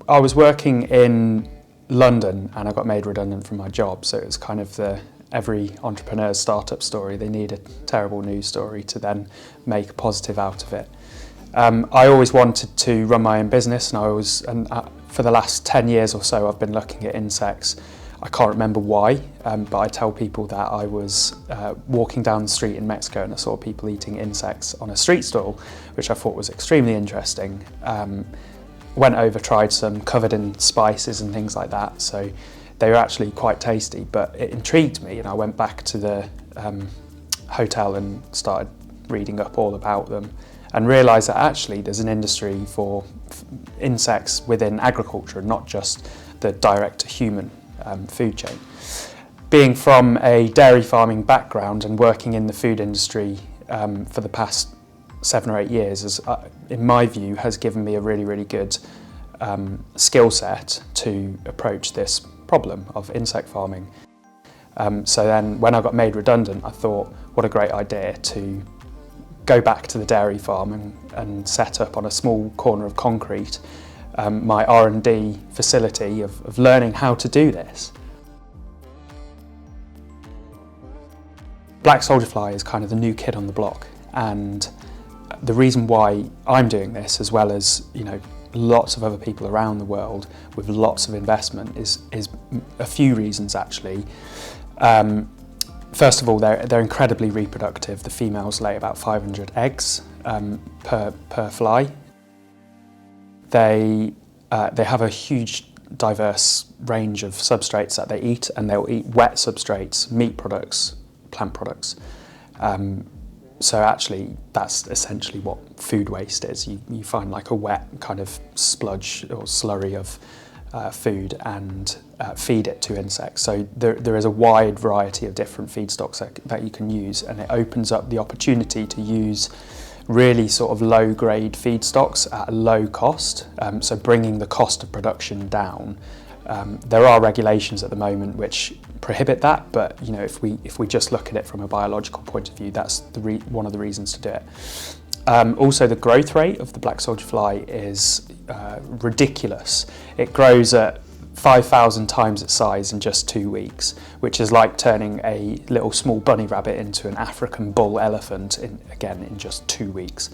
I was working in London and I got made redundant from my job, so it was kind of every entrepreneur's startup story. They need a terrible news story to then make a positive out of it. I always wanted to run my own business, and for the last 10 years or so I've been looking at insects. I can't remember why, but I tell people that I was walking down the street in Mexico and I saw people eating insects on a street stall, which I thought was extremely interesting. Went over, tried some, covered in spices and things like that, so they were actually quite tasty, but it intrigued me, and I went back to the hotel and started reading up all about them and realised that actually there's an industry for insects within agriculture, not just the direct-to-human food chain. Being from a dairy farming background and working in the food industry for the past 7 or 8 years, in my view, has given me a really, really good skill set to approach this problem of insect farming. So then when I got made redundant, I thought, what a great idea to go back to the dairy farm and set up on a small corner of concrete my R&D facility of learning how to do this. Black soldier fly is kind of the new kid on the block, and the reason why I'm doing this, as well as lots of other people around the world with lots of investment, is a few reasons actually. First of all, they're incredibly reproductive. The females lay about 500 eggs per fly. They have a huge diverse range of substrates that they eat, and they'll eat wet substrates, meat products, plant products. So actually that's essentially what food waste is. You find like a wet kind of spludge or slurry of food and feed it to insects. So there is a wide variety of different feedstocks that you can use, and it opens up the opportunity to use really sort of low grade feedstocks at a low cost, so bringing the cost of production down. There are regulations at the moment which prohibit that, but if we just look at it from a biological point of view, that's one of the reasons to do it. Also, the growth rate of the black soldier fly is ridiculous. It grows at 5,000 times its size in just 2 weeks, which is like turning a little small bunny rabbit into an African bull elephant in just 2 weeks.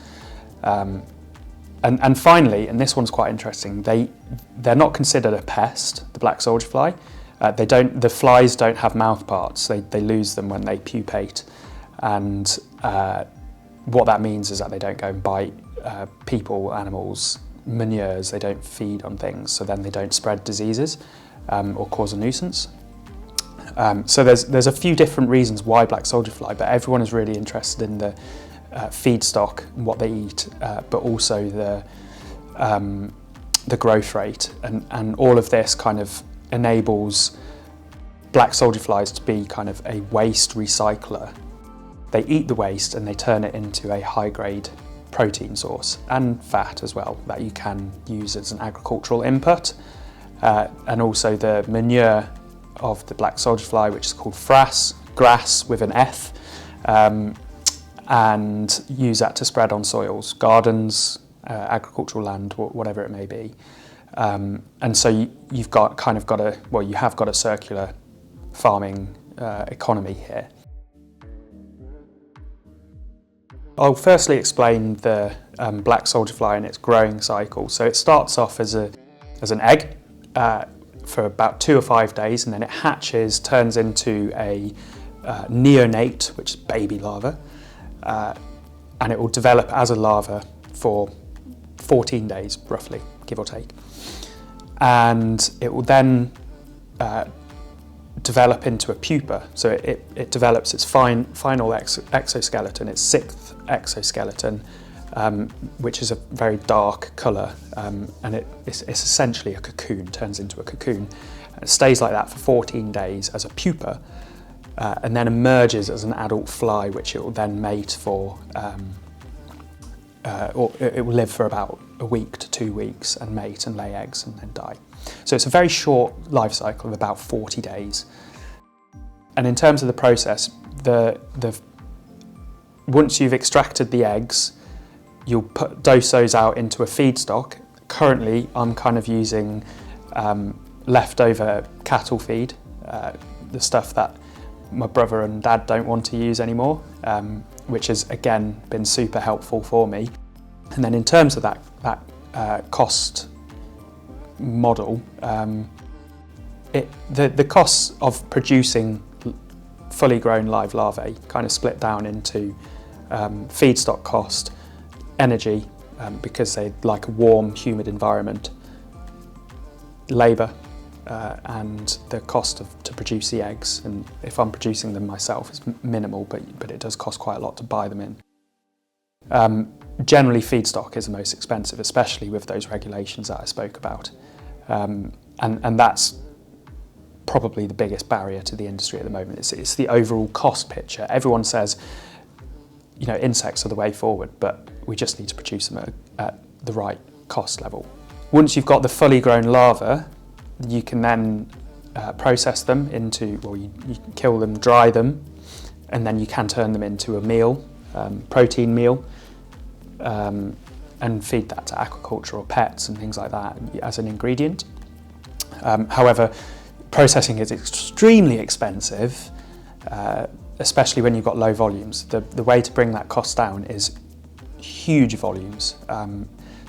And finally, and this one's quite interesting, they're not considered a pest, the black soldier fly. The flies don't have mouth parts. They lose them when they pupate, and what that means is that they don't go and bite people, animals, manures. They don't feed on things, so then they don't spread diseases or cause a nuisance. So there's a few different reasons why black soldier fly, but everyone is really interested in the feedstock and what they eat, but also the growth rate, and all of this kind of enables black soldier flies to be kind of a waste recycler. They eat the waste and they turn it into a high grade protein source and fat as well that you can use as an agricultural input, and also the manure of the black soldier fly, which is called frass, grass with an F, and use that to spread on soils, gardens, agricultural land, whatever it may be. And so you have got a circular farming economy here. I'll firstly explain the black soldier fly and its growing cycle. So it starts off as an egg for about 2 or 5 days, and then it hatches, turns into a neonate, which is baby larva, and it will develop as a larva for 14 days, roughly, give or take. And it will then develop into a pupa. So it develops its final exoskeleton, its 6th exoskeleton, which is a very dark colour, and it's essentially a cocoon, turns into a cocoon. And it stays like that for 14 days as a pupa, and then emerges as an adult fly, which it will then mate for, or it will live for about a week to 2 weeks and mate and lay eggs and then die. So it's a very short life cycle of about 40 days. And in terms of the process, once you've extracted the eggs, you'll dose those out into a feedstock, currently I'm kind of using leftover cattle feed, the stuff that my brother and dad don't want to use anymore, which has again been super helpful for me. And then in terms of that cost model, the costs of producing fully grown live larvae kind of split down into feedstock cost, energy, because they like a warm, humid environment, labour, and the cost to produce the eggs. And if I'm producing them myself, it's minimal, but it does cost quite a lot to buy them in. Generally, feedstock is the most expensive, especially with those regulations that I spoke about, and that's probably the biggest barrier to the industry at the moment. It's the overall cost picture. Everyone says, you know, insects are the way forward, but we just need to produce them at the right cost level. Once you've got the fully grown larvae, you can then process them into, well, you kill them, dry them, and then you can turn them into a meal, protein meal, and feed that to aquaculture or pets and things like that as an ingredient. However, processing is extremely expensive, especially when you've got low volumes. The way to bring that cost down is huge volumes.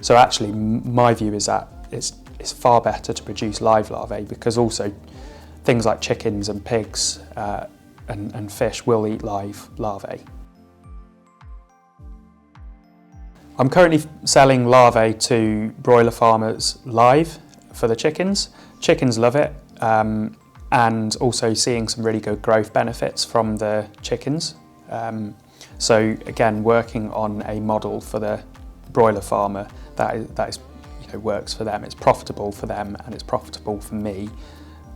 So actually, my view is that it's far better to produce live larvae, because also things like chickens and pigs and fish will eat live larvae. I'm currently selling larvae to broiler farmers live for the chickens. Chickens love it, and also seeing some really good growth benefits from the chickens. So again, working on a model for the broiler farmer that is works for them. It's profitable for them and it's profitable for me,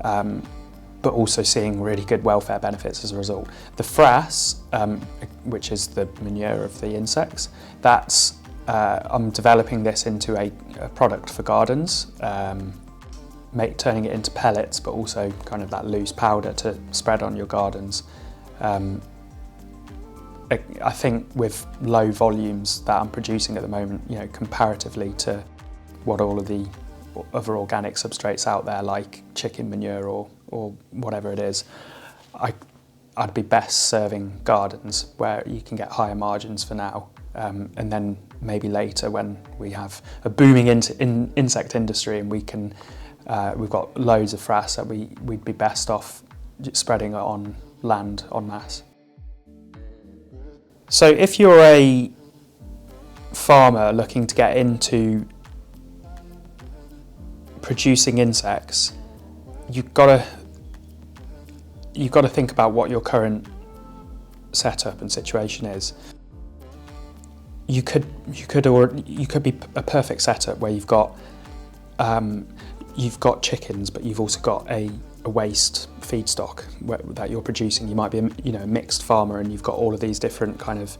but also seeing really good welfare benefits as a result. The frass, which is the manure of the insects, that's I'm developing this into a product for gardens, turning it into pellets, but also kind of that loose powder to spread on your gardens. I think with low volumes that I'm producing at the moment, you know, comparatively to what all of the other organic substrates out there, like chicken manure or whatever it is, I'd be best serving gardens where you can get higher margins for now, and then maybe later when we have a booming insect industry and we've got loads of frass, that we'd be best off spreading it on land en masse. So if you're a farmer looking to get into producing insects, you've got to think about what your current setup and situation is. You could be a perfect setup where you've got chickens, but you've also got a waste feedstock that you're producing. You might be a mixed farmer and you've got all of these different kind of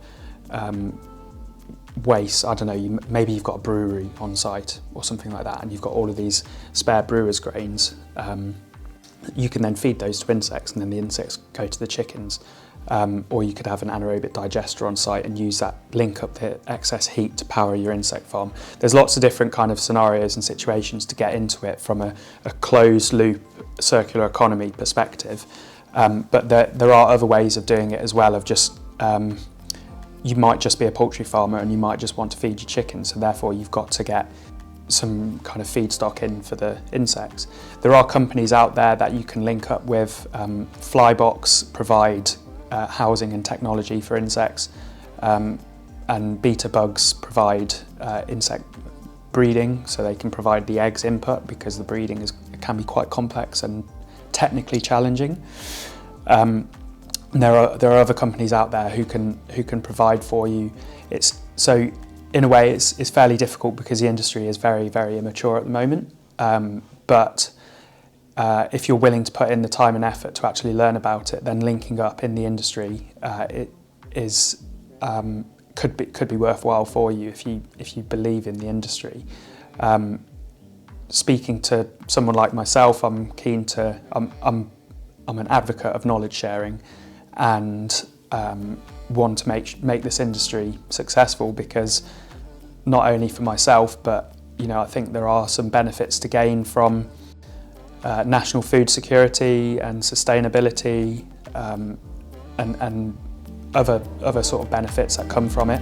waste. I don't know, maybe you've got a brewery on site or something like that, and you've got all of these spare brewer's grains. You can then feed those to insects, and then the insects go to the chickens. Or you could have an anaerobic digester on site and use that, link up the excess heat to power your insect farm. There's lots of different kind of scenarios and situations to get into it from a closed loop circular economy perspective. But there are other ways of doing it as well, of just you might just be a poultry farmer and you might just want to feed your chickens, so therefore you've got to get some kind of feedstock in for the insects. There are companies out there that you can link up with. Flybox provide housing and technology for insects, and Beta Bugs provide insect breeding, so they can provide the eggs input, because the breeding can be quite complex and technically challenging. There are other companies out there who can provide for you. So in a way it's fairly difficult because the industry is very, very immature at the moment. But if you're willing to put in the time and effort to actually learn about it, then linking up in the industry could be worthwhile for you if you believe in the industry. Speaking to someone like myself, I'm an advocate of knowledge sharing, and want to make this industry successful, because not only for myself but I think there are some benefits to gain from national food security and sustainability and other sort of benefits that come from it.